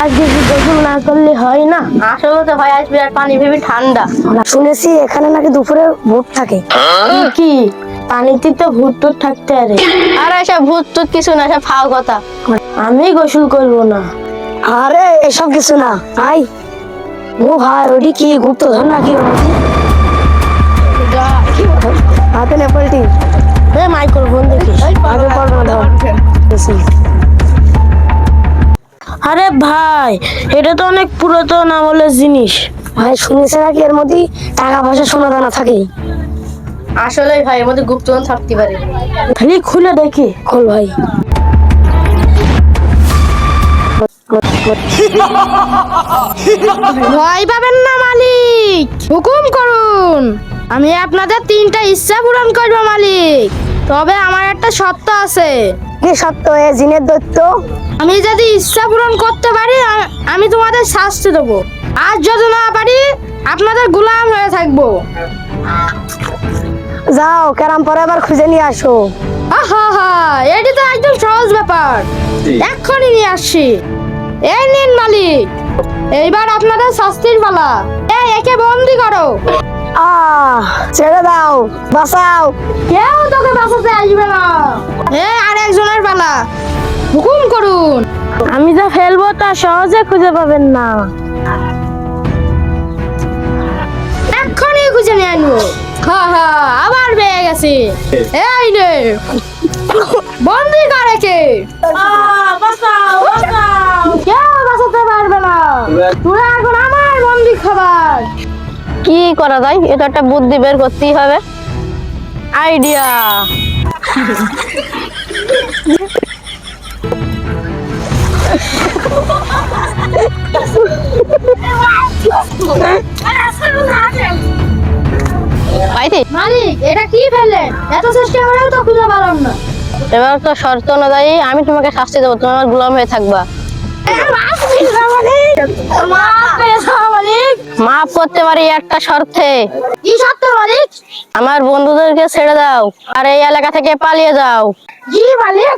আজকে কি গোসল না করলে হয় না? আসলে তো ভাই আজ বিরাট পানি ভেবে ঠান্ডা। শুনেছি এখানে নাকি দুপুরে ভূত থাকে। কি পানিতে তো ভূত টুত থাকতে পারে। আর এসব ভূত টুত কিছু না, সব ফাও কথা। আমি গোসল করব না। আরে এসব কিছু না ভাই। ও ভাই ওটি কি গুপ্তধন নাকি? হাতে নে পল্টি মাইক্রোফোন দেখি আগে পড়বে ধর। আরে ভাই এটা তো অনেক পুরাতন আমলের জিনিস। ভাই শুনেছে নাকি এর মধ্যে টাকা পয়সা সোনা দানা থাকে? আসলে ভাই এর মধ্যে গুপ্তধন থাকতে পারে। খালি খুলে দেখি। খোল ভাই। ভয় পাবেন না মালিক, হুকুম করুন। আমি আপনাদের 3টা ইচ্ছা পূরণ করব মালিক, তবে আমার একটা শর্ত আছে। কি সত্য এ জিনের দৈত্য? আমি যদি ইচ্ছা পূরণ করতে পারি আমি তোমাদের শাস্তি দেবো, আর যদি না পারি আপনাদের গোলাম হয়ে থাকবো। যাও ক্যারাম পরে আবার খুঁজে নিয়ে আসো। আহা হা, এটি তো একদম সহজ ব্যাপার, এক্ষুনি নিয়ে আসছি। এই নিন মালিক, এইবার আপনাদের শাস্তির পালা। একে বন্দি করো। ছেড়ে দাও, বাঁচাও। কেউ তোকে বাঁচাতে আসবে না। আর একজনের পালা, হুকুম করুন। আমি যা ফেলবো তা সহজে খুঁজে পাবেন না। এক্ষুনি খুঁজে নিয়ে আনবো। হা হা, আবার পেয়ে গেছি। এই নে, বন্দি করে কে? কেউ বাঁচাতে পারবে না। তোরা এখন আমার বন্দি খাবার। কি করা যায়? এটা একটা বুদ্ধি বের করতেই হবে। আইডিয়া। পাইছি। মালিক এটা কি ফেললেন? এত চেষ্টা করেও তো খুঁজে পেলাম না। এবার তো শর্ত অনুযায়ী আমি তোমাকে শাস্তি দেবো, তুমি আমার গোলাম হয়ে থাকবা। মাফ করতে পারি একটা শর্তে। কি সত্য মালিক? আমার বন্ধুদেরকে ছেড়ে দাও আর এই এলাকা থেকে পালিয়ে যাও। জি মালিক।